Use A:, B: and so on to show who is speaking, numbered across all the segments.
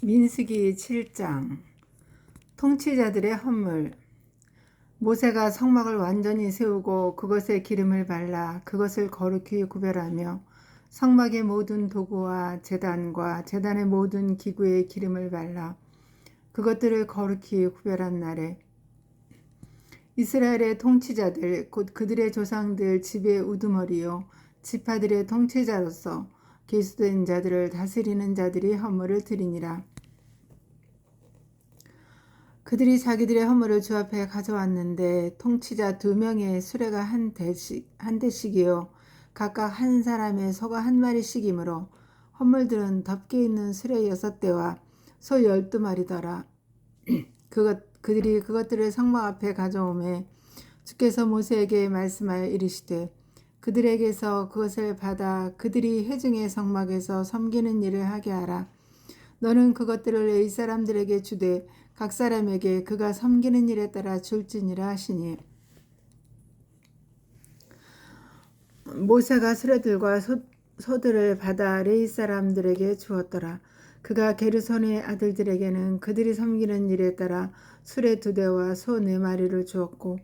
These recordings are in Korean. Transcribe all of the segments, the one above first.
A: 민수기 7장 통치자들의 헌물. 모세가 성막을 완전히 세우고 그것에 기름을 발라 그것을 거룩히 구별하며 성막의 모든 도구와 제단과 제단의 모든 기구에 기름을 발라 그것들을 거룩히 구별한 날에 이스라엘의 통치자들 곧 그들의 조상들 집의 우두머리요 지파들의 통치자로서 계수된 자들을 다스리는 자들이 헌물을 드리니라. 그들이 자기들의 헌물을 주 앞에 가져왔는데 통치자 2명의 수레가 한 대씩이요 각각 한 사람의 소가 한 마리씩이므로 헌물들은 덮개 있는 수레 6대와 소 12마리더라. 그들이 그것들을 성막 앞에 가져오매 주께서 모세에게 말씀하여 이르시되 그들에게서 그것을 받아 그들이 회중의 성막에서 섬기는 일을 하게 하라. 너는 그것들을 이 사람들에게 주되 각 사람에게 그가 섬기는 일에 따라 줄지니라 하시니, 모세가 수레들과 소들을 받아 레위 사람들에게 주었더라. 그가 게르손의 아들들에게는 그들이 섬기는 일에 따라 수레 2대와 소 4마리를 주었고,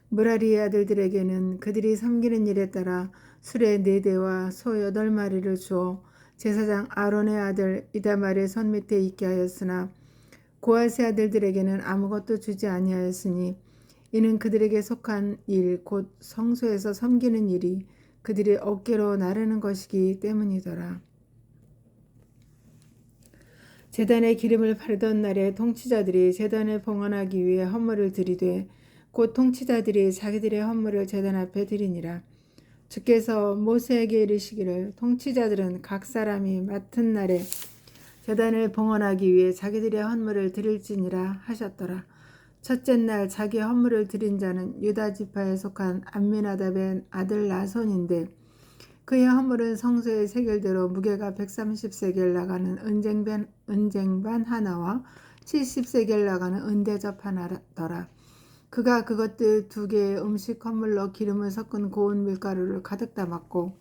A: 무라리의 아들들에게는 그들이 섬기는 일에 따라 수레 4대와 소 8마리를 주어 제사장 아론의 아들 이다말의 손 밑에 있게 하였으나 고핫의 아들들에게는 아무것도 주지 아니하였으니 이는 그들에게 속한 일 곧 성소에서 섬기는 일이 그들의 어깨로 나르는 것이기 때문이더라. 제단에 기름을 바르던 날에 통치자들이 제단을 봉헌하기 위해 헌물을 드리되 곧 통치자들이 자기들의 헌물을 제단 앞에 드리니라. 주께서 모세에게 이르시기를 통치자들은 각 사람이 맡은 날에 제단을 봉헌하기 위해 자기들의 헌물을 드릴지니라 하셨더라. 첫째 날 자기 헌물을 드린 자는 유다 지파에 속한 암미나답의 아들 나손인데 그의 헌물은 성소의 세겔대로 무게가 130세겔 나가는 은쟁반 하나와 70세겔 나가는 은대접 하나더라. 그가 그것들 2개의 음식 헌물로 기름을 섞은 고운 밀가루를 가득 담았고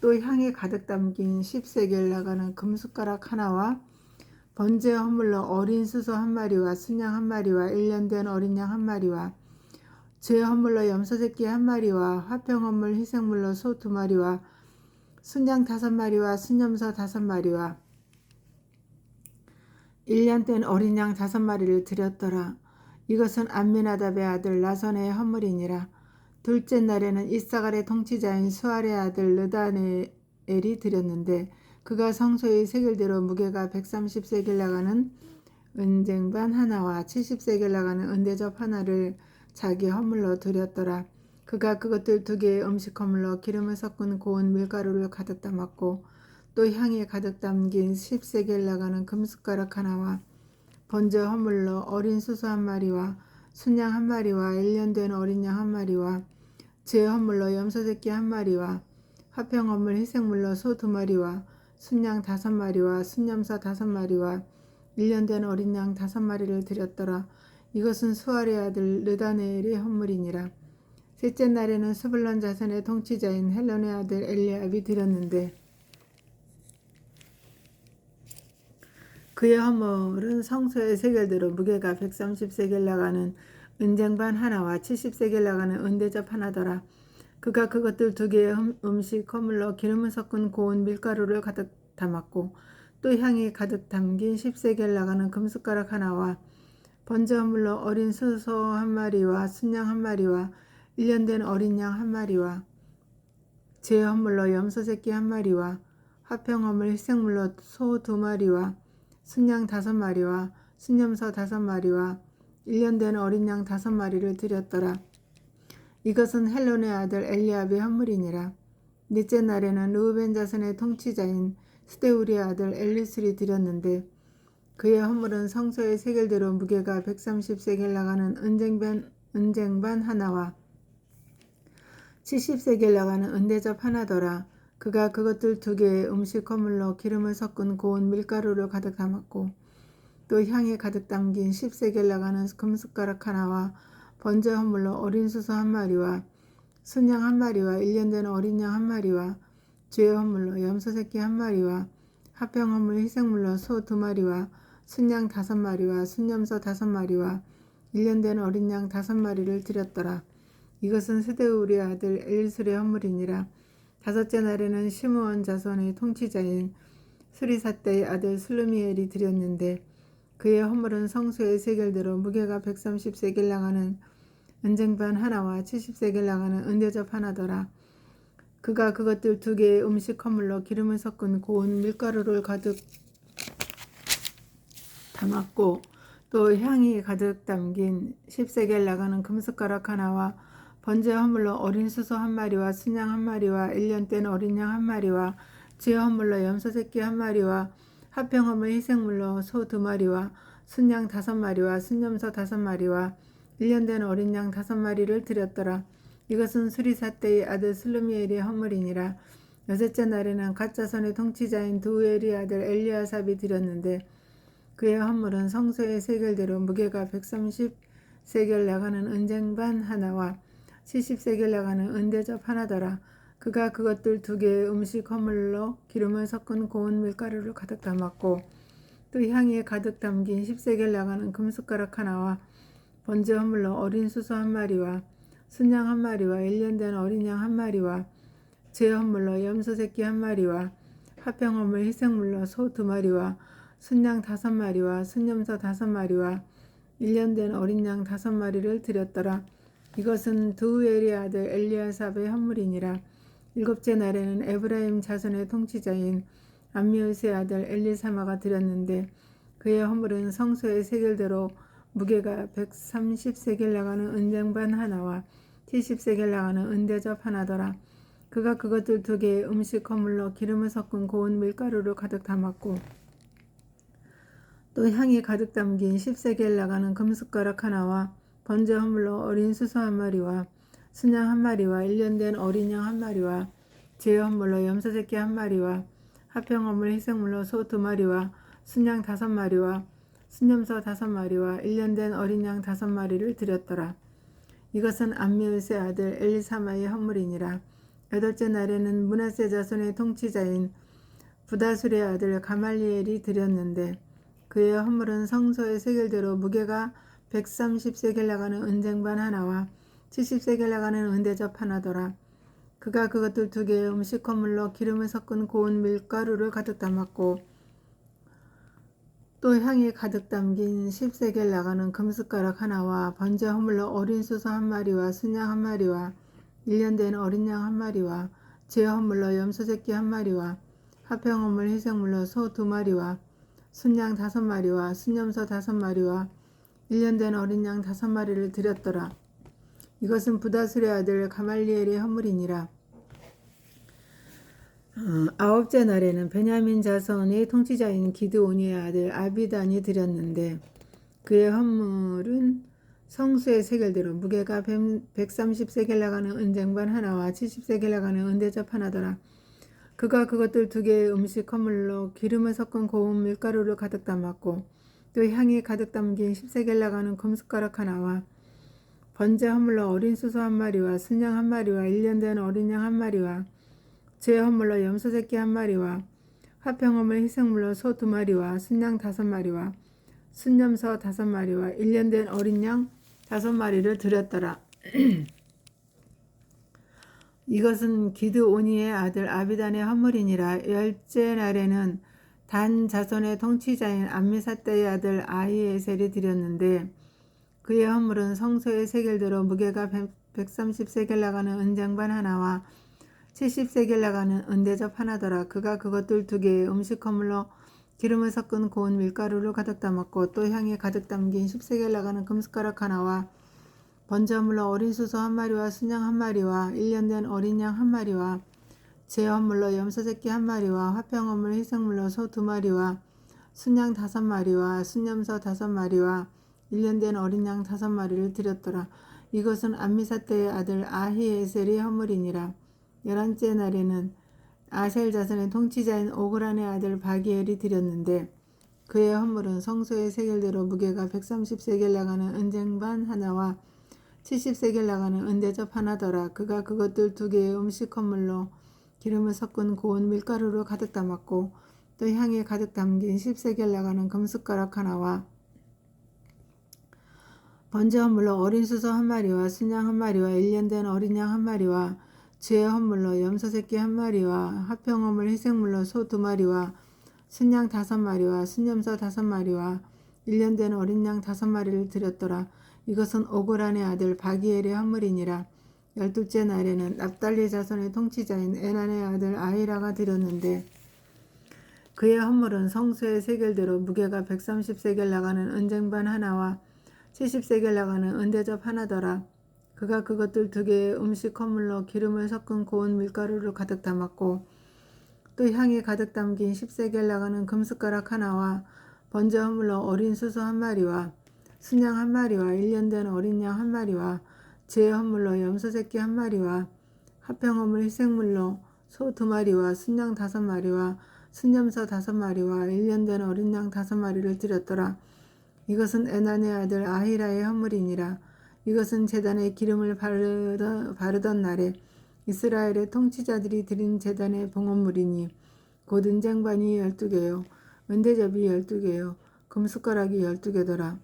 A: 또 향이 가득 담긴 10세겔 나가는 금숟가락 하나와 번제 헌물로 어린 수소 1마리와 순양 1마리와 1년 된 어린 양 1마리와 죄 헌물로 염소새끼 1마리와 화평 헌물 희생물로 소 2마리와 순양 5마리와 순염소 5마리와 1년 된 어린 양 5마리를 드렸더라. 이것은 암미나답의 아들 나손의 헌물이니라. 둘째 날에는 이사갈의 통치자인 수알의 아들 르다네엘이 드렸는데 그가 성소의 세겔대로 무게가 130세겔 나가는 은쟁반 하나와 70세겔 나가는 은대접 하나를 자기 헌물로 드렸더라. 그가 그것들 2개의 음식 헌물로 기름을 섞은 고운 밀가루를 가득 담았고 또 향이 가득 담긴 10세겔 나가는 금숟가락 하나와 번제 헌물로 어린 수소 1마리와 순양 1마리와 1년 된 어린 양 1마리와 죄 헌물로 염소새끼 1마리와 화평 헌물 희생물로 소 2마리와 순양 5마리와 순염소 5마리와 1년 된 어린 양 5마리를 드렸더라. 이것은 수알의 아들 르다네엘의 헌물이니라. 셋째 날에는 스불론 자손의 통치자인 헬론의 아들 엘리압이 드렸는데 그의 헌물은 성소의 세겔대로 무게가 130세겔 나가는 은쟁반 하나와 70세겔 나가는 은대접 하나더라. 그가 그것들 2개의 음식 헌물로 기름을 섞은 고운 밀가루를 가득 담았고 또 향이 가득 담긴 10세겔 나가는 금숟가락 하나와 번제 헌물로 어린 수소 1마리와 순양 1마리와 1년 된 어린 양 1마리와 죄 헌물로 염소새끼 1마리와 화평 헌물 희생물로 소 2마리와 순양 5마리와 순염소 5마리와 1년 된 어린 양 5마리를 드렸더라. 이것은 헬론의 아들 엘리압의 헌물이니라. 넷째 날에는 르우벤 자손의 통치자인 스데울의 아들 엘리술이 드렸는데 그의 헌물은 성소의 세겔대로 무게가 130세겔 나가는 은쟁반 하나와 70세겔 나가는 은대접 하나더라. 그가 그것들 2개의 음식 헌물로 기름을 섞은 고운 밀가루를 가득 담았고 또 향이 가득 담긴 10세겔 나가는 금숟가락 하나와 번제 헌물로 어린 수소 1마리와 순양 1마리와 1년 된 어린 양 1마리와 죄 헌물로 염소새끼 1마리와 화평 헌물 희생물로 소 2마리와 순양 5마리와 순염소 5마리와 1년 된 어린 양 5마리를 드렸더라. 이것은 스데울의 아들 엘리술의 헌물이니라. 다섯째 날에는 시므온 자손의 통치자인 수리사떼의 아들 슬루미엘이 드렸는데 그의 헌물은 성소의 세겔대로 무게가 130세겔 나가는 은쟁반 하나와 70세겔 나가는 은대접 하나더라. 그가 그것들 2개의 음식 헌물로 기름을 섞은 고운 밀가루를 가득 담았고 또 향이 가득 담긴 10세겔 나가는 금숟가락 하나와 번제 헌물로 어린 수소 1마리와 순양 1마리와 1년 된 어린 양 1마리와 제 헌물로 염소 새끼 1마리와 화평 헌물 희생물로 소 2마리와 순양 5마리와 순염소 5마리와 1년 된 어린 양 5마리를 드렸더라. 이것은 수리사떼의 아들 슬루미엘의 헌물이니라. 여섯째 날에는 갓 자손의 통치자인 두엘의 아들 엘리아삽이 드렸는데 그의 헌물은 성소의 세겔대로 무게가 130세겔 나가는 은쟁반 하나와 70세겔 나가는 은대접 하나더라. 그가 그것들 2개의 음식 헌물로 기름을 섞은 고운 밀가루를 가득 담았고 또 향이 가득 담긴 10세겔 나가는 금숟가락 하나와 번제 헌물로 어린 수소 1마리와 순양 1마리와 1년 된 어린 양 1마리와 제 헌물로 염소 새끼 1마리와 화평 헌물 희생물로 소 2마리와 순양 5마리와 순염소 5마리와 1년 된 어린 양 5마리를 드렸더라. 이것은 두엘의 아들 엘리아삽의 헌물이니라. 일곱째 날에는 에브라임 자손의 통치자인 암미우스의 아들 엘리사마가 드렸는데 그의 헌물은 성소의 세겔대로 무게가 130세겔 나가는 은쟁반 하나와 70세겔 나가는 은대접 하나더라. 그가 그것들 2개의 음식 헌물로 기름을 섞은 고운 밀가루를 가득 담았고 또 향이 가득 담긴 10세겔 나가는 금숟가락 하나와 번제 헌물로 어린 수소 1마리와 순양 1마리와 1년 된 어린 양 1마리와 제 헌물로 염소 새끼 1마리와 화평 헌물 희생물로 소 2마리와 순양 5마리와 순염소 5마리와 1년 된 어린 양 5마리를 드렸더라. 이것은 암미우스의 아들 엘리사마의 헌물이니라. 여덟째 날에는 므낫세 자손의 통치자인 부다술의 아들 가말리엘이 드렸는데 그의 헌물은 성소의 세겔대로 무게가 130세겔 나가는 은쟁반 하나와 70세겔 나가는 은대접 하나더라. 그가 그것들 2개의 음식 헌물로 기름을 섞은 고운 밀가루를 가득 담았고 또 향이 가득 담긴 10세겔 나가는 금숟가락 하나와 번제 헌물로 어린 수소 1마리와 순양 1마리와 1년 된 어린 양 1마리와 제 헌물로 염소 새끼 1마리와 화평 헌물 희생물로 소 2마리와 순양 5마리와 순염소 5마리와 1년 된 어린 양 5마리를 드렸더라. 이것은 부다술의 아들 가말리엘의 헌물이니라. 아홉째 날에는 베냐민 자손의 통치자인 기드온의 아들 아비단이 드렸는데 그의 헌물은 성수의 세겔대로 무게가 130세겔 나가는 은쟁반 하나와 70세겔 나가는 은대접 하나더라. 그가 그것들 2개의 음식 헌물로 기름을 섞은 고운 밀가루를 가득 담았고 또 향이 가득 담긴 10세겔 나가는 금숟가락 하나와 번제 헌물로 어린 수소 1마리와 순양 1마리와 1년 된 어린 양 1마리와 제 헌물로 염소 새끼 1마리와 화평 헌물 희생물로 소 2마리와 순양 5마리와 순염소 5마리와 1년 된 어린 양 5마리를 드렸더라. 이것은 기드오니의 아들 아비단의 헌물이니라. 열째 날에는 단 자손의 통치자인 암미사떼의 아들 아히에셀이 드렸는데 그의 헌물은 성소의 세겔대로 무게가 130세겔 나가는 은쟁반 하나와 70세겔 나가는 은대접 하나더라. 그가 그것들 2개의 음식 헌물로 기름을 섞은 고운 밀가루를 가득 담았고 또 향이 가득 담긴 10세겔 나가는 금숟가락 하나와 번제 헌물로 어린 수소 1마리와 순양 1마리와 1년 된 어린 양 1마리와 제 헌물로 염소 새끼 1마리와 화평 헌물 희생물로 소 2마리와 순양 5마리와 순염소 5마리와 1년 된 어린 양 5마리를 드렸더라. 이것은 암미사떼의 아들 아히에셀의 헌물이니라. 11째 날에는 아셀 자손의 통치자인 오그란의 아들 바기엘이 드렸는데 그의 헌물은 성소의 세겔대로 무게가 130세겔 나가는 은쟁반 하나와 70세겔 나가는 은대접 하나더라. 그가 그것들 2개의 음식 헌물로 기름을 섞은 고운 밀가루를 가득 담았고 또 향이 가득 담긴 10세겔 나가는 금숟가락 하나와 번제 헌물로 어린 수소 한 마리와 순양 한 마리와 1년 된 어린 양 한 마리와 죄의 헌물로 염소 새끼 한 마리와 화평 헌물 희생물로 소 2마리와 순양 5마리와 순염소 5마리와 1년 된 어린 양 5마리를 드렸더라. 이것은 오그란의 아들 바기엘의 헌물이니라. 12째 날에는 납달리 자손의 통치자인 에난의 아들 아히라가 드렸는데 그의 헌물은 성소의 세겔대로 무게가 130세겔 나가는 은쟁반 하나와 70세겔 나가는 은대접 하나더라. 그가 그것들 2개의 음식 헌물로 기름을 섞은 고운 밀가루를 가득 담았고 또 향이 가득 담긴 10세겔 나가는 금숟가락 하나와 번제 헌물로 어린 수소 한 마리와 순양 한 마리와 1년 된 어린 양 한 마리와 죄의 헌물로 염소 새끼 한 마리와 화평 헌물 희생물로 소 2마리와 순양 5마리와 순염소 5마리와 1년 된 어린 양 5마리를 드렸더라. 이것은 에난의 아들 아히라의 헌물이니라. 이것은 제단에 기름을 바르던 날에 이스라엘의 통치자들이 드린 제단의 봉헌물이니 곧 은쟁반이 12개요 은대접이 12개요 금숟가락이 12개더라.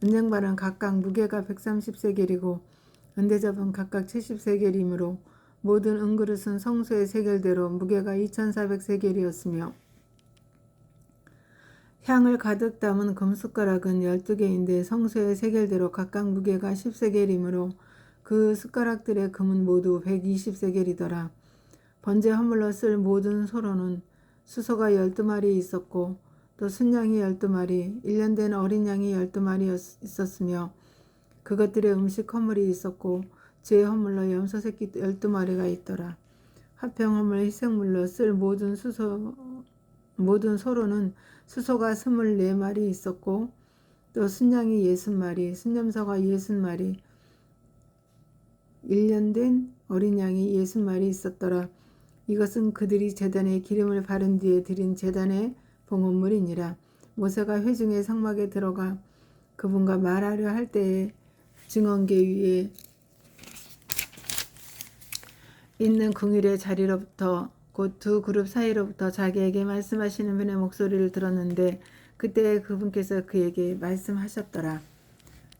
A: 은쟁반은 각각 무게가 130세겔이고 은대접은 각각 70세겔이므로 모든 은그릇은 성소의 세겔대로 무게가 2400세겔이었으며 향을 가득 담은 금숟가락은 12개인데 성소의 세겔대로 각각 무게가 10세겔이므로 그 숟가락들의 금은 모두 120세겔이더라. 번제 헌물로 쓸 모든 소로는 수소가 12마리 있었고 또 순양이 12마리, 1년 된 어린 양이 12마리 있었으며 그것들의 음식 헌물이 있었고 죄의 헌물로 염소 새끼 12마리가 있더라. 화평 헌물 희생물로 쓸 모든 소로는 수소가 24마리 있었고 또 순양이 60마리, 순염소가 60마리, 1년 된 어린 양이 60마리 있었더라. 이것은 그들이 제단에 기름을 바른 뒤에 드린 제단의 봉헌물이니라. 모세가 회중의 성막에 들어가 그분과 말하려 할 때에 증언계 위에 있는 궁일의 자리로부터 곧 2 그룹 사이로부터 자기에게 말씀하시는 분의 목소리를 들었는데 그때 그분께서 그에게 말씀하셨더라.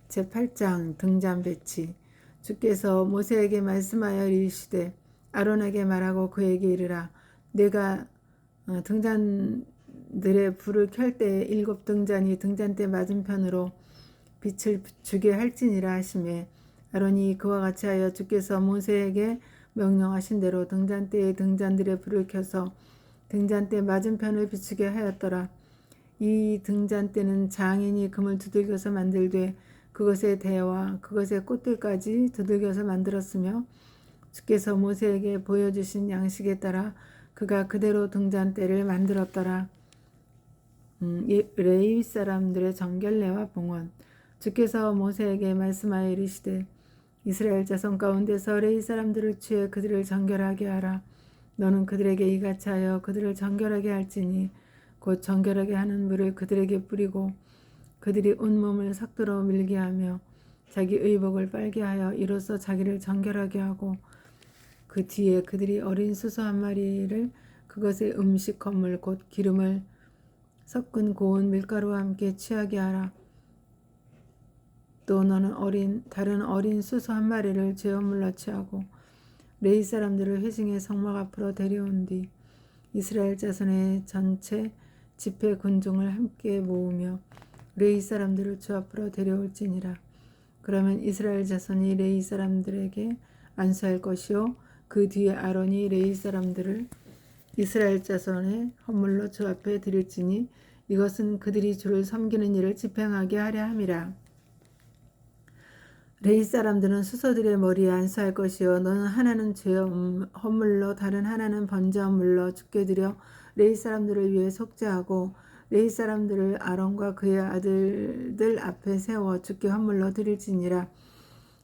A: 제8장 등잔 배치. 주께서 모세에게 말씀하여 이르시되 아론에게 말하고 그에게 이르라. 내가 등잔들의 불을 켤 때에 7 등잔이 등잔대 맞은편으로 빛을 주게 할지니라 하시매 아론이 그와 같이 하여 주께서 모세에게 명령하신 대로 등잔대의 등잔들의 불을 켜서 등잔대 맞은편을 비추게 하였더라. 이 등잔대는 장인이 금을 두들겨서 만들되 그것의 대와 그것의 꽃들까지 두들겨서 만들었으며 주께서 모세에게 보여주신 양식에 따라 그가 그대로 등잔대를 만들었더라. 레위 사람들의 정결례와 봉헌. 주께서 모세에게 말씀하여 이르시되 이스라엘 자손 가운데서 레위 사람들을 취해 그들을 정결하게 하라. 너는 그들에게 이같이 하여 그들을 정결하게 할지니 곧 정결하게 하는 물을 그들에게 뿌리고 그들이 온몸을 삭도로 밀게 하며 자기 의복을 빨게 하여 이로써 자기를 정결하게 하고 그 뒤에 그들이 어린 수소 한 마리를 그것의 음식 건물 곧 기름을 섞은 고운 밀가루와 함께 취하게 하라. 또 너는 다른 어린 수소 한 마리를 죄헌물로 취하고 레위 사람들을 회중의 성막 앞으로 데려온 뒤 이스라엘 자손의 전체 집회 군중을 함께 모으며 레위 사람들을 주 앞으로 데려올지니라. 그러면 이스라엘 자손이 레위 사람들에게 안수할 것이요 그 뒤에 아론이 레위 사람들을 이스라엘 자손의 헌물로 주 앞에 드릴지니 이것은 그들이 주를 섬기는 일을 집행하게 하려 함이라. 레위 사람들은 수소들의 머리에 안수할 것이요 너는 하나는 죄 헌물로 다른 하나는 번제 헌물로 주께 드려 레위 사람들을 위해 속죄하고 레위 사람들을 아론과 그의 아들들 앞에 세워 주께 헌물로 드릴지니라.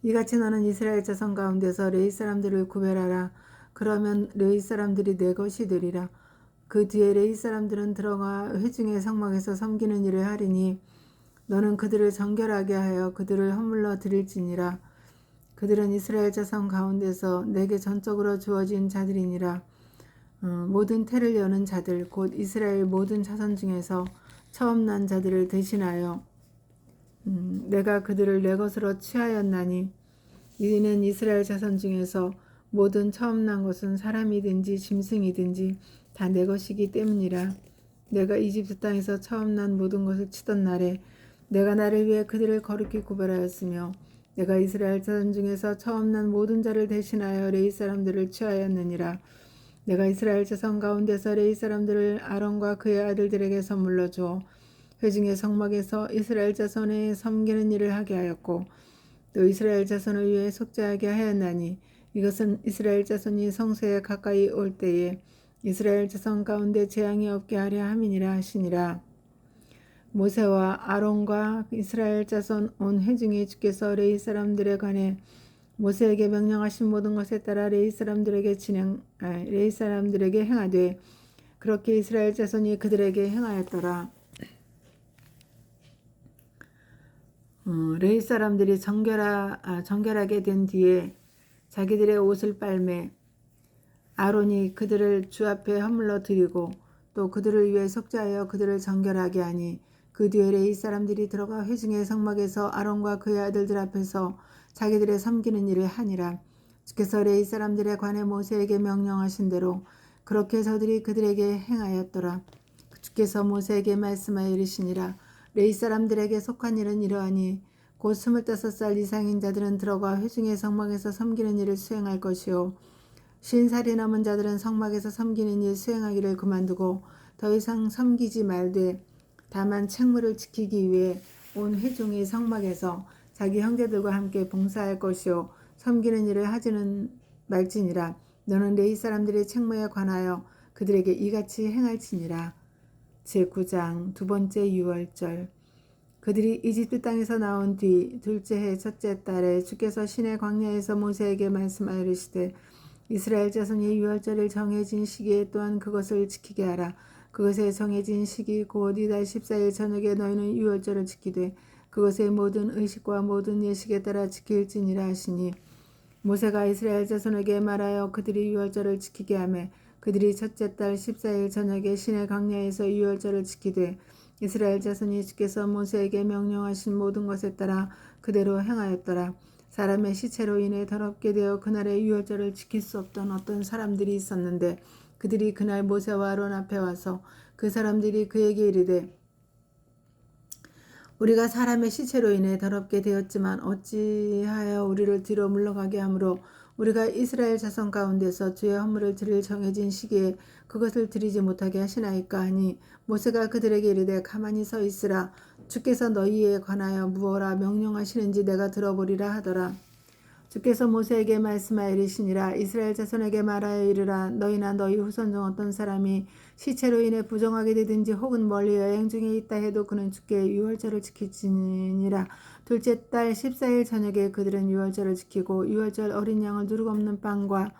A: 이같이 너는 이스라엘 자손 가운데서 레위 사람들을 구별하라. 그러면 레위 사람들이 내 것이 되리라. 그 뒤에 레위 사람들은 들어가 회중의 성막에서 섬기는 일을 하리니 너는 그들을 정결하게 하여 그들을 헌물로 드릴지니라. 그들은 이스라엘 자손 가운데서 내게 전적으로 주어진 자들이니라. 모든 태를 여는 자들 곧 이스라엘 모든 자손 중에서 처음 난 자들을 대신하여 내가 그들을 내 것으로 취하였나니 이는 이스라엘 자손 중에서 모든 처음 난 것은 사람이든지 짐승이든지 다 내 것이기 때문이라. 내가 이집트 땅에서 처음 난 모든 것을 치던 날에 내가 나를 위해 그들을 거룩히 구별하였으며 내가 이스라엘 자손 중에서 처음 난 모든 자를 대신하여 레위 사람들을 취하였느니라. 내가 이스라엘 자손 가운데서 레위 사람들을 아론과 그의 아들들에게 선물로 주어 회중의 성막에서 이스라엘 자손의 섬기는 일을 하게 하였고 또 이스라엘 자손을 위해 속죄하게 하였나니 이것은 이스라엘 자손이 성소에 가까이 올 때에 이스라엘 자손 가운데 재앙이 없게 하려 함이니라 하시니라. 모세와 아론과 이스라엘 자손 온 회중이 주께서 레위 사람들에 관해 모세에게 명령하신 모든 것에 따라 레위 사람들에게 행하되 그렇게 이스라엘 자손이 그들에게 행하였더라. 레위 사람들이 정결하게 된 뒤에 자기들의 옷을 빨매 아론이 그들을 주 앞에 헌물로 드리고 또 그들을 위해 속죄하여 그들을 정결하게 하니 그 뒤에 레위 사람들이 들어가 회중의 성막에서 아론과 그의 아들들 앞에서 자기들의 섬기는 일을 하니라. 주께서 레위 사람들에 관해 모세에게 명령하신 대로 그렇게 저들이 그들에게 행하였더라. 주께서 모세에게 말씀하여 이르시니라. 레위 사람들에게 속한 일은 이러하니 곧 25살 이상인 자들은 들어가 회중의 성막에서 섬기는 일을 수행할 것이요 50살이 넘은 자들은 성막에서 섬기는 일 수행하기를 그만두고 더 이상 섬기지 말되 다만 책무를 지키기 위해 온 회중의 성막에서 자기 형제들과 함께 봉사할 것이요 섬기는 일을 하지는 말지니라. 너는 레위 사람들의 책무에 관하여 그들에게 이같이 행할지니라. 제9장 두 번째 유월절. 그들이 이집트 땅에서 나온 뒤 둘째 해 첫째 달에 주께서 시내 광야에서 모세에게 말씀하여 이르시되 이스라엘 자손이 유월절을 정해진 시기에 또한 그것을 지키게 하라. 그것에 정해진 시기 곧 이달 14일 저녁에 너희는 유월절을 지키되 그것의 모든 의식과 모든 예식에 따라 지킬지니라 하시니 모세가 이스라엘 자손에게 말하여 그들이 유월절을 지키게 하매 그들이 첫째 달 14일 저녁에 시내 광야에서 유월절을 지키되 이스라엘 자손이 주께서 모세에게 명령하신 모든 것에 따라 그대로 행하였더라. 사람의 시체로 인해 더럽게 되어 그날의 유월절을 지킬 수 없던 어떤 사람들이 있었는데 그들이 그날 모세와 아론 앞에 와서 그 사람들이 그에게 이르되 우리가 사람의 시체로 인해 더럽게 되었지만 어찌하여 우리를 뒤로 물러가게 하므로 우리가 이스라엘 자손 가운데서 주의 헌물을 드릴 정해진 시기에 그것을 드리지 못하게 하시나이까 하니 모세가 그들에게 이르되 가만히 서 있으라. 주께서 너희에 관하여 무엇라 명령하시는지 내가 들어보리라 하더라. 주께서 모세에게 말씀하여 이르시니라. 이스라엘 자손에게 말하여 이르라. 너희나 너희 후손 중 어떤 사람이 시체로 인해 부정하게 되든지 혹은 멀리 여행 중에 있다 해도 그는 주께 유월절을 지킬지니라. 둘째 달 14일 저녁에 그들은 유월절을 지키고 유월절 어린 양을 누룩 없는 빵과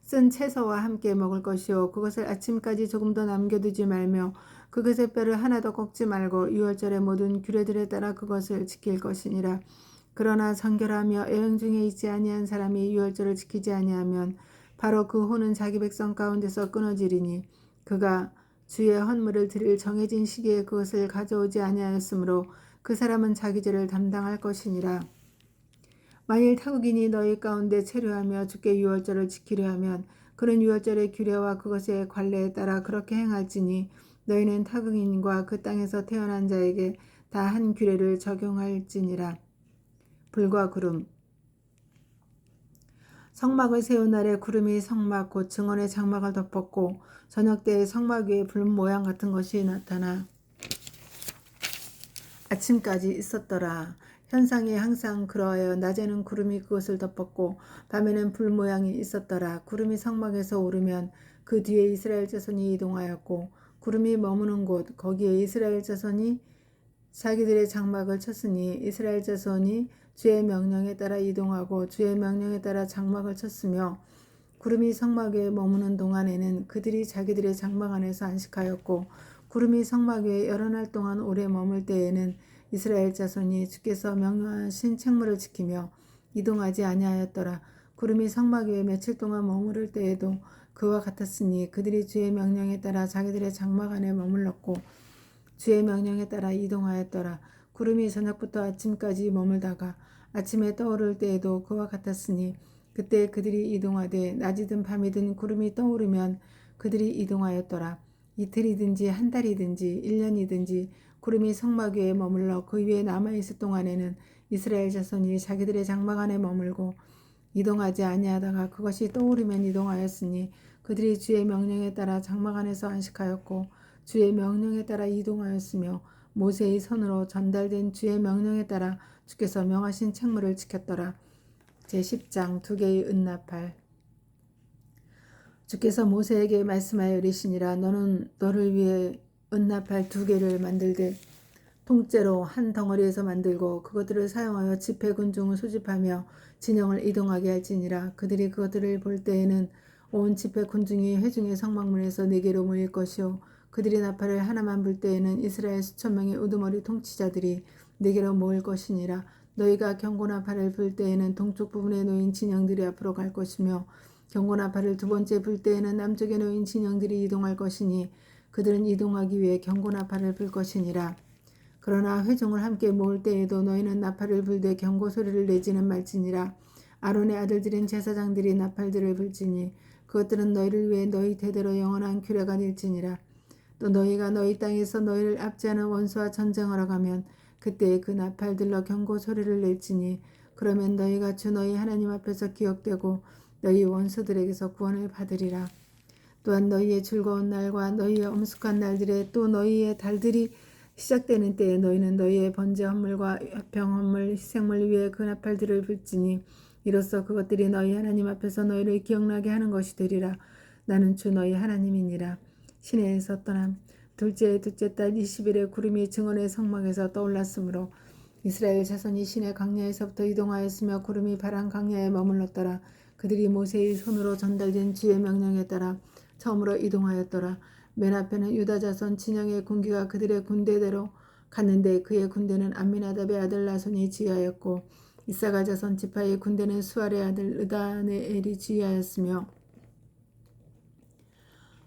A: 쓴 채소와 함께 먹을 것이요 그것을 아침까지 조금도 남겨두지 말며 그것의 뼈를 하나도 꺾지 말고 유월절의 모든 규례들에 따라 그것을 지킬 것이니라. 그러나 정결하며 여행 중에 있지 아니한 사람이 유월절을 지키지 아니하면 바로 그 호는 자기 백성 가운데서 끊어지리니 그가 주의 헌물을 드릴 정해진 시기에 그것을 가져오지 아니하였으므로 그 사람은 자기 죄를 담당할 것이니라. 만일 타국인이 너희 가운데 체류하며 주께 유월절을 지키려 하면 그는 유월절의 규례와 그것의 관례에 따라 그렇게 행할지니 너희는 타국인과 그 땅에서 태어난 자에게 다 한 규례를 적용할지니라. 불과 구름. 성막을 세운 날에 구름이 성막 곧 증언의 장막을 덮었고 저녁 때에 성막 위에 불 모양 같은 것이 나타나 아침까지 있었더라. 현상이 항상 그러하여 낮에는 구름이 그것을 덮었고 밤에는 불 모양이 있었더라. 구름이 성막에서 오르면 그 뒤에 이스라엘 자손이 이동하였고 구름이 머무는 곳 거기에 이스라엘 자손이 자기들의 장막을 쳤으니 이스라엘 자손이 주의 명령에 따라 이동하고 주의 명령에 따라 장막을 쳤으며 구름이 성막 위에 머무는 동안에는 그들이 자기들의 장막 안에서 안식하였고 구름이 성막 위에 여러 날 동안 오래 머물 때에는 이스라엘 자손이 주께서 명령하신 책무를 지키며 이동하지 아니하였더라. 구름이 성막 위에 며칠 동안 머무를 때에도 그와 같았으니 그들이 주의 명령에 따라 자기들의 장막 안에 머물렀고 주의 명령에 따라 이동하였더라. 구름이 저녁부터 아침까지 머물다가 아침에 떠오를 때에도 그와 같았으니 그때 그들이 이동하되 낮이든 밤이든 구름이 떠오르면 그들이 이동하였더라. 이틀이든지 한 달이든지 1년이든지 구름이 성막 위에 머물러 그 위에 남아있을 동안에는 이스라엘 자손이 자기들의 장막 안에 머물고 이동하지 아니하다가 그것이 떠오르면 이동하였으니 그들이 주의 명령에 따라 장막 안에서 안식하였고 주의 명령에 따라 이동하였으며 모세의 손으로 전달된 주의 명령에 따라 주께서 명하신 책무를 지켰더라. 제10장 두 개의 은나팔. 주께서 모세에게 말씀하여 이르시니라. 너는 너를 위해 은나팔 2개를 만들되 통째로 한 덩어리에서 만들고 그것들을 사용하여 집회 군중을 소집하며 진영을 이동하게 할지니라. 그들이 그것들을 볼 때에는 온 집회 군중이 회중의 성막문에서 네게로 모일 것이요 그들이 나팔을 하나만 불 때에는 이스라엘 수천 명의 우두머리 통치자들이 네게로 모일 것이니라. 너희가 경고나팔을 불 때에는 동쪽 부분에 놓인 진영들이 앞으로 갈 것이며 경고나팔을 두 번째 불 때에는 남쪽에 놓인 진영들이 이동할 것이니 그들은 이동하기 위해 경고나팔을 불 것이니라. 그러나 회중을 함께 모을 때에도 너희는 나팔을 불되 경고 소리를 내지는 말지니라. 아론의 아들들인 제사장들이 나팔들을 불지니 그것들은 너희를 위해 너희 대대로 영원한 규례가 될지니라. 또 너희가 너희 땅에서 너희를 압제하는 원수와 전쟁하러 가면 그때 그 나팔들로 경고 소리를 낼지니 그러면 너희가 주 너희 하나님 앞에서 기억되고 너희 원수들에게서 구원을 받으리라. 또한 너희의 즐거운 날과 너희의 엄숙한 날들에 또 너희의 달들이 시작되는 때에 너희는 너희의 번제 헌물과 화평 헌물 희생물 위에 그 나팔들을 불지니 이로써 그것들이 너희 하나님 앞에서 너희를 기억나게 하는 것이 되리라. 나는 주 너희 하나님이니라. 시내에서 떠남 둘째 달 20일에 구름이 증언의 성막에서 떠올랐으므로 이스라엘 자손이 시내 광야에서부터 이동하였으며 구름이 바란 광야에 머물렀더라. 그들이 모세의 손으로 전달된 주의 명령에 따라 처음으로 이동하였더라. 맨 앞에는 유다 자손 진영의 군기가 그들의 군대대로 갔는데 그의 군대는 암미나답의 아들 나손이 지휘하였고 이사가 자손 지파의 군대는 수알의 아들 느다네엘이 지휘하였으며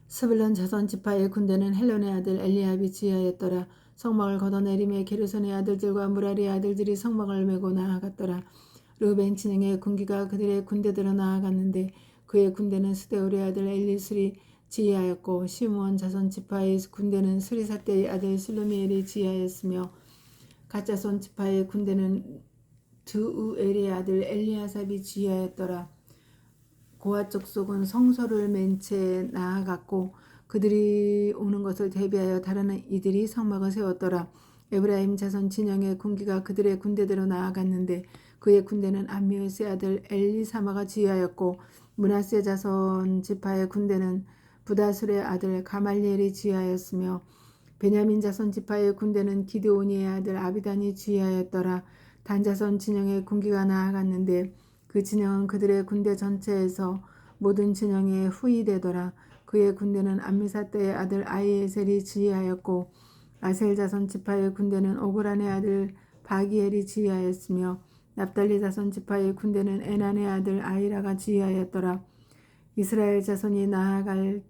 A: 스불론 자손 지파의 군대는 헬론의 아들 엘리압이 지휘하였더라. 성막을 걷어내림에 게르손의 아들들과 무라리의 아들들이 성막을 메고 나아갔더라. 르벤 진영의 군기가 그들의 군대대로 나아갔는데 그의 군대는 스데울의 아들 엘리술이 지휘하였고 시므온 자손 지파의 군대는 스리사떼의 아들 슬루미엘이 지휘하였으며 갓자손 지파의 군대는 드우엘의 아들 엘리아삽이 지휘하였더라. 고아 족속은 성소를 맨 채 나아갔고 그들이 오는 것을 대비하여 다른 이들이 성막을 세웠더라. 에브라임 자손 진영의 군기가 그들의 군대대로 나아갔는데 그의 군대는 암미우스의 아들 엘리사마가 지휘하였고 므낫세 자손 지파의 군대는 부다술의 아들 가말리엘이 지휘하였으며 베냐민 자손 지파의 군대는 기드오니의 아들 아비단이 지휘하였더라. 단 자손 진영의 군기가 나아갔는데 그 진영은 그들의 군대 전체에서 모든 진영에 후이되더라. 그의 군대는 암미사떼의 아들 아이에셀이 지휘하였고 아셀 자손 지파의 군대는 오그란의 아들 바기엘이 지휘하였으며 납달리 자손 지파의 군대는 에난의 아들 아이라가 지휘하였더라. 이스라엘 자손이 나아갈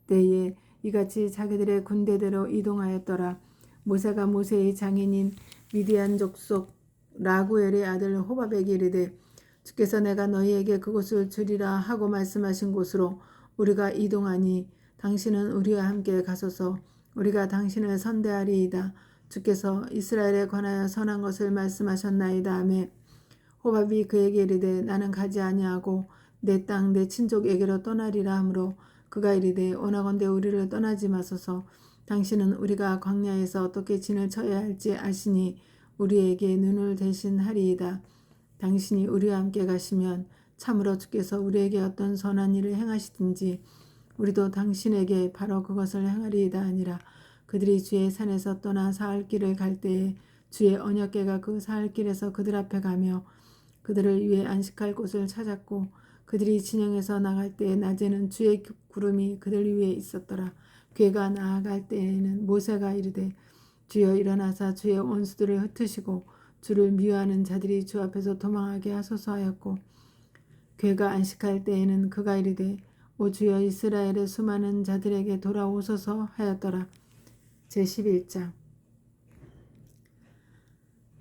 A: 때에 이같이 자기들의 군대대로 이동하였더라. 모세가 모세의 장인인 미디안 족속 라구엘의 아들 호밥에게 이르되 주께서 내가 너희에게 그곳을 주리라 하고 말씀하신 곳으로 우리가 이동하니 당신은 우리와 함께 가소서. 우리가 당신을 선대하리이다. 주께서 이스라엘에 관하여 선한 것을 말씀하셨나이다 하며 호밥이 그에게 이르되 나는 가지 아니하고 내 땅 내 친족에게로 떠나리라 하므로 그가 이르되 원하건대 우리를 떠나지 마소서. 당신은 우리가 광야에서 어떻게 진을 쳐야 할지 아시니 우리에게 눈을 대신하리이다. 당신이 우리와 함께 가시면 참으로 주께서 우리에게 어떤 선한 일을 행하시든지 우리도 당신에게 바로 그것을 행하리이다 하니라. 그들이 주의 산에서 떠나 사흘길을 갈 때에 주의 언약궤가 그 사흘길에서 그들 앞에 가며 그들을 위해 안식할 곳을 찾았고 그들이 진영에서 나갈 때에 낮에는 주의 구름이 그들 위에 있었더라. 궤가 나아갈 때에는 모세가 이르되 주여 일어나사 주의 원수들을 흩으시고 주를 미워하는 자들이 주 앞에서 도망하게 하소서 하였고 궤가 안식할 때에는 그가 이르되 오 주여 이스라엘의 수많은 자들에게 돌아오소서 하였더라. 제11장.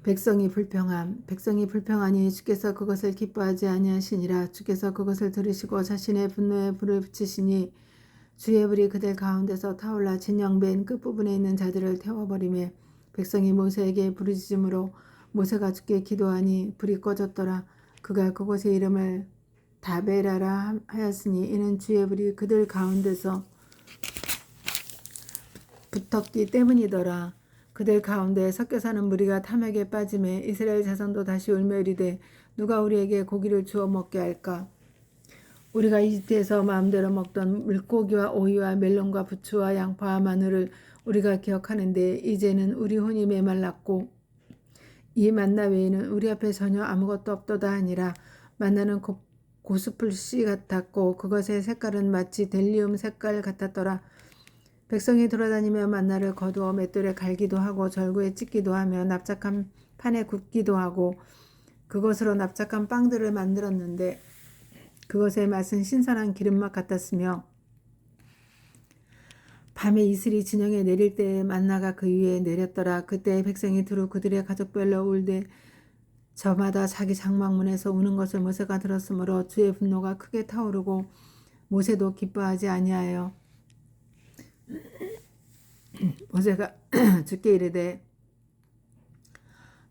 A: 백성이 불평하니 주께서 그것을 기뻐하지 아니하시니라. 주께서 그것을 들으시고 자신의 분노에 불을 붙이시니 주의 불이 그들 가운데서 타올라 진영 맨 끝부분에 있는 자들을 태워버리매 백성이 모세에게 부르짖음으로 모세가 주께 기도하니 불이 꺼졌더라. 그가 그곳의 이름을 다베라라 하였으니 이는 주의 불이 그들 가운데서 붙었기 때문이더라. 그들 가운데 섞여 사는 무리가 탐욕에 빠지매 이스라엘 자손도 다시 울며 이르되 누가 우리에게 고기를 주어 먹게 할까? 우리가 이집트에서 마음대로 먹던 물고기와 오이와 멜론과 부추와 양파와 마늘을 우리가 기억하는데 이제는 우리 혼이 메말랐고 이 만나 외에는 우리 앞에 전혀 아무것도 없도다 하니라. 만나는 고스풀씨 같았고 그것의 색깔은 마치 델리움 색깔 같았더라. 백성이 돌아다니며 만나를 거두어 맷돌에 갈기도 하고 절구에 찢기도 하며 납작한 판에 굽기도 하고 그것으로 납작한 빵들을 만들었는데 그것의 맛은 신선한 기름맛 같았으며 밤에 이슬이 진영에 내릴 때에 만나가 그 위에 내렸더라. 그때 백성이 두루 그들의 가족별로 울되 저마다 자기 장막문에서 우는 것을 모세가 들었으므로 주의 분노가 크게 타오르고 모세도 기뻐하지 아니하여 모세가 주께 이르되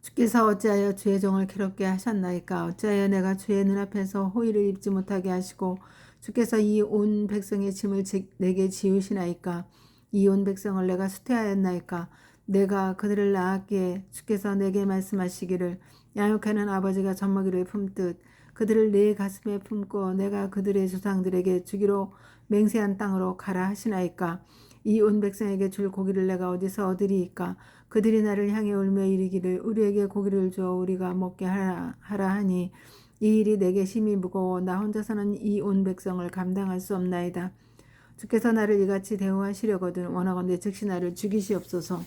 A: 주께서 어찌하여 주의 종을 괴롭게 하셨나이까? 어찌하여 내가 주의 눈앞에서 호의를 입지 못하게 하시고 주께서 이 온 백성의 짐을 내게 지우시나이까? 이 온 백성을 내가 수태하였나이까? 내가 그들을 낳았기에 주께서 내게 말씀하시기를 양육하는 아버지가 젖먹이를 품듯 그들을 내 가슴에 품고 내가 그들의 조상들에게 주기로 맹세한 땅으로 가라 하시나이까? 이 온 백성에게 줄 고기를 내가 어디서 얻으리이까? 그들이 나를 향해 울며 이르기를 우리에게 고기를 주어 우리가 먹게 하라 하니 이 일이 내게 심히 무거워 나 혼자서는 이 온 백성을 감당할 수 없나이다. 주께서 나를 이같이 대우하시려거든 원하건대 즉시 나를 죽이시옵소서.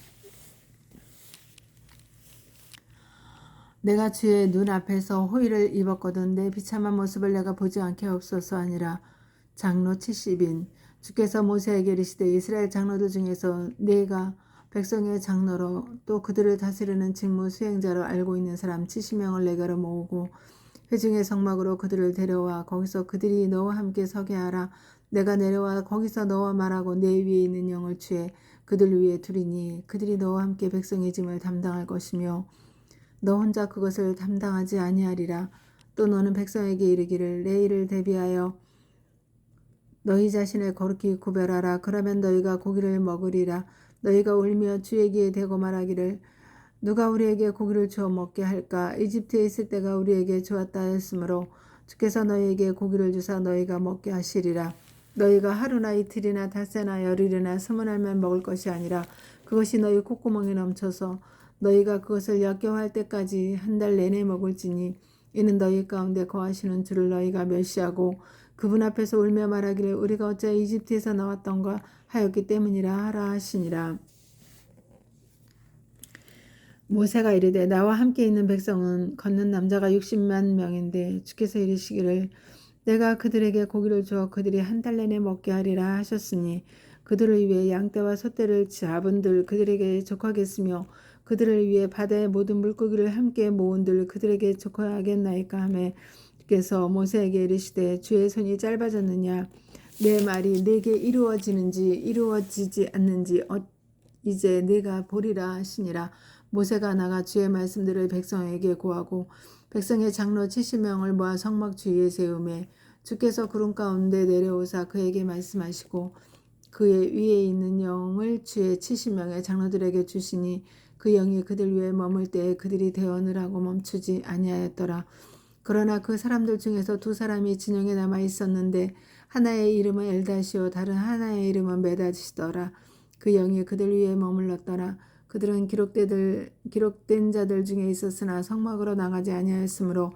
A: 내가 주의 눈앞에서 호의를 입었거든 내 비참한 모습을 내가 보지 않게 하옵소서 하니라. 장로 70인. 주께서 모세에게 이르시되 이스라엘 장로들 중에서 네가 백성의 장로로 또 그들을 다스리는 직무 수행자로 알고 있는 사람 70명을 내게로 모으고 회중의 성막으로 그들을 데려와 거기서 그들이 너와 함께 서게 하라. 내가 내려와 거기서 너와 말하고 내 위에 있는 영을 취해 그들 위에 두리니 그들이 너와 함께 백성의 짐을 담당할 것이며 너 혼자 그것을 담당하지 아니하리라. 또 너는 백성에게 이르기를 내 일을 대비하여 너희 자신을 거룩히 구별하라. 그러면 너희가 고기를 먹으리라. 너희가 울며 주에게 대고 말하기를 누가 우리에게 고기를 주어 먹게 할까? 이집트에 있을 때가 우리에게 좋았다 하였으므로 주께서 너희에게 고기를 주사 너희가 먹게 하시리라. 너희가 하루나 이틀이나 닷새나 열흘이나 20날만 먹을 것이 아니라 그것이 너희 콧구멍에 넘쳐서 너희가 그것을 역겨워할 때까지 한 달 내내 먹을지니 이는 너희 가운데 거하시는 주를 너희가 멸시하고 그분 앞에서 울며 말하기를 우리가 어찌 이집트에서 나왔던가 하였기 때문이라 하라 하시니라. 모세가 이르되 나와 함께 있는 백성은 걷는 남자가 60만 명인데 주께서 이르시기를 내가 그들에게 고기를 주어 그들이 한 달 내내 먹게 하리라 하셨으니 그들을 위해 양떼와 소떼를 잡은들 그들에게 족하겠으며 그들을 위해 바다의 모든 물고기를 함께 모은들 그들에게 족하겠나이까 하매 주께서 모세에게 이르시되 주의 손이 짧아졌느냐 내 말이 내게 이루어지는지 이루어지지 않는지 이제 내가 보리라 하시니라. 모세가 나가 주의 말씀들을 백성에게 고하고 백성의 장로 70명을 모아 성막 주위에 세우매 주께서 구름 가운데 내려오사 그에게 말씀하시고 그의 위에 있는 영을 주의 70명의 장로들에게 주시니 그 영이 그들 위에 머물 때에 그들이 대언을 하고 멈추지 아니하였더라. 그러나 그 사람들 중에서 두 사람이 진영에 남아 있었는데 하나의 이름은 엘다시오 다른 하나의 이름은 메다시더라. 그 영이 그들 위에 머물렀더라. 그들은 기록된 자들 중에 있었으나 성막으로 나가지 아니하였으므로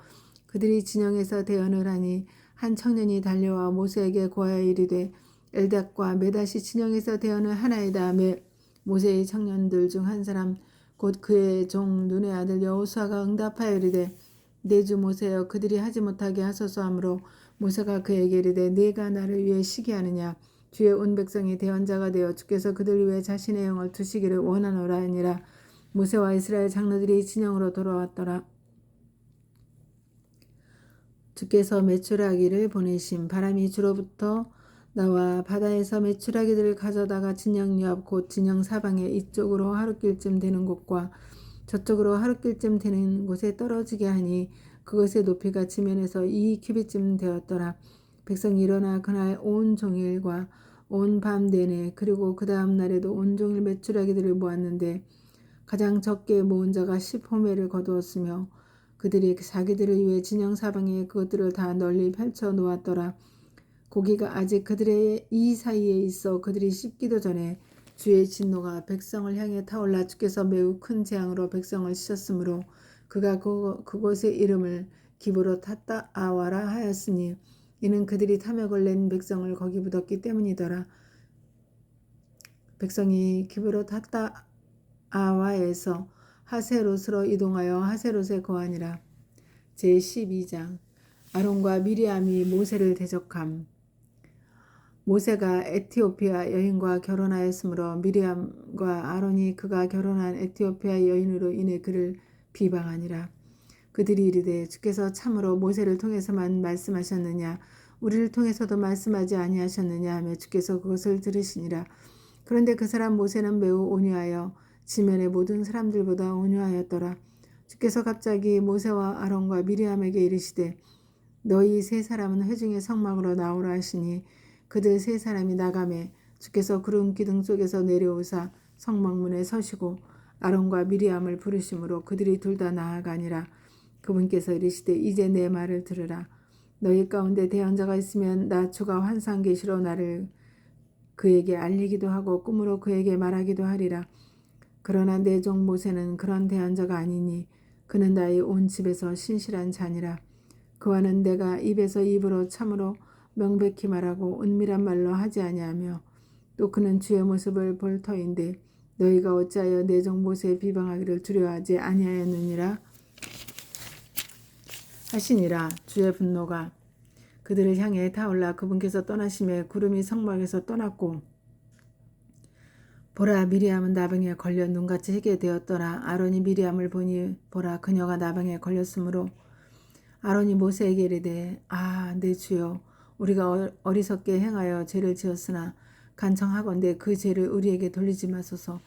A: 그들이 진영에서 대언을 하니 한 청년이 달려와 모세에게 고하여 이르되 엘닷과 메닷이 진영에서 대언을 하나이다. 모세의 청년들 중 한 사람 곧 그의 종 눈의 아들 여호수아가 응답하여 이르되 내 주 모세여 그들이 하지 못하게 하소서 하므로 모세가 그에게 이르되 네가 나를 위해 시기하느냐 주의 온 백성이 대언자가 되어 주께서 그들 위해 자신의 영을 두시기를 원하노라 하니라. 모세와 이스라엘 장로들이 진영으로 돌아왔더라. 주께서 메추라기를 보내심. 바람이 주로부터 나와 바다에서 메추라기들을 가져다가 진영 옆 곧 진영 사방에 이쪽으로 하룻길쯤 되는 곳과 저쪽으로 하룻길쯤 되는 곳에 떨어지게 하니 그것의 높이가 지면에서 2규빗쯤 되었더라. 백성이 일어나 그날 온 종일과 온 밤 내내 그리고 그 다음 날에도 온종일 메추라기들을 모았는데 가장 적게 모은 자가 10호멜을 거두었으며 그들이 자기들을 위해 진영 사방에 그것들을 다 널리 펼쳐 놓았더라. 고기가 아직 그들의 이 사이에 있어 그들이 씹기도 전에 주의 진노가 백성을 향해 타올라 주께서 매우 큰 재앙으로 백성을 치셨으므로 그가 그곳의 이름을 기브롯 핫다아와라 하였으니 이는 그들이 탐욕을 낸 백성을 거기 묻었기 때문이더라. 백성이 기브롯 핫다아와에서 하세롯으로 이동하여 하세롯에 거하니라. 제12장 아론과 미리암이 모세를 대적함. 모세가 에티오피아 여인과 결혼하였으므로 미리암과 아론이 그가 결혼한 에티오피아 여인으로 인해 그를 비방하니라. 그들이 이르되 주께서 참으로 모세를 통해서만 말씀하셨느냐 우리를 통해서도 말씀하지 아니하셨느냐 하며 주께서 그것을 들으시니라. 그런데 그 사람 모세는 매우 온유하여 지면의 모든 사람들보다 온유하였더라. 주께서 갑자기 모세와 아론과 미리암에게 이르시되 너희 세 사람은 회중의 성막으로 나오라 하시니 그들 세 사람이 나가매 주께서 구름 기둥 속에서 내려오사 성막문에 서시고 아론과 미리암을 부르심으로 그들이 둘 다 나아가니라. 그분께서 이르시되 이제 내 말을 들으라. 너희 가운데 대언자가 있으면 나 주가 환상 계시로 나를 그에게 알리기도 하고 꿈으로 그에게 말하기도 하리라. 그러나 내 종 모세는 그런 대언자가 아니니 그는 나의 온 집에서 신실한 자니라. 그와는 내가 입에서 입으로 참으로 명백히 말하고 은밀한 말로 하지 아니하며 또 그는 주의 모습을 볼 터인데 너희가 어찌하여 내 종 모세의 비방하기를 두려워하지 아니하였느니라 하시니라. 주의 분노가 그들을 향해 타올라 그분께서 떠나심에 구름이 성막에서 떠났고 보라 미리암은 나병에 걸려 눈같이 희게 되었더라. 아론이 미리암을 보니 보라 그녀가 나병에 걸렸으므로 아론이 모세에게 이르되 내 주여 우리가 어리석게 행하여 죄를 지었으나 간청하건대 그 죄를 우리에게 돌리지 마소서.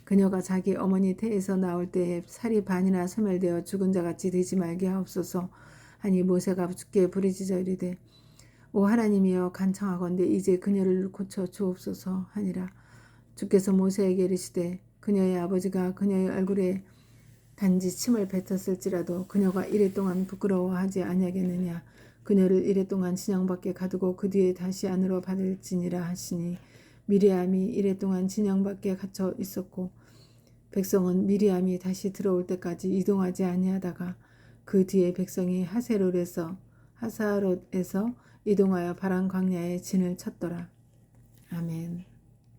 A: 그녀가 자기 어머니 태에서 나올 때에 살이 반이나 소멸되어 죽은 자같이 되지 말게 하옵소서 하니 모세가 주께 부르짖어 이르되 오 하나님이여 간청하건대 이제 그녀를 고쳐 주옵소서 하니라. 주께서 모세에게 이르시되 그녀의 아버지가 그녀의 얼굴에 단지 침을 뱉었을지라도 그녀가 이랫동안 부끄러워하지 아니하겠느냐. 그녀를 이랫동안 진영 밖에 가두고 그 뒤에 다시 안으로 받을지니라 하시니 미리암이 이랫동안 진영 밖에 갇혀 있었고 백성은 미리암이 다시 들어올 때까지 이동하지 아니하다가 그 뒤에 백성이 하사롯에서 이동하여 바란 광야에 진을 쳤더라. 아멘.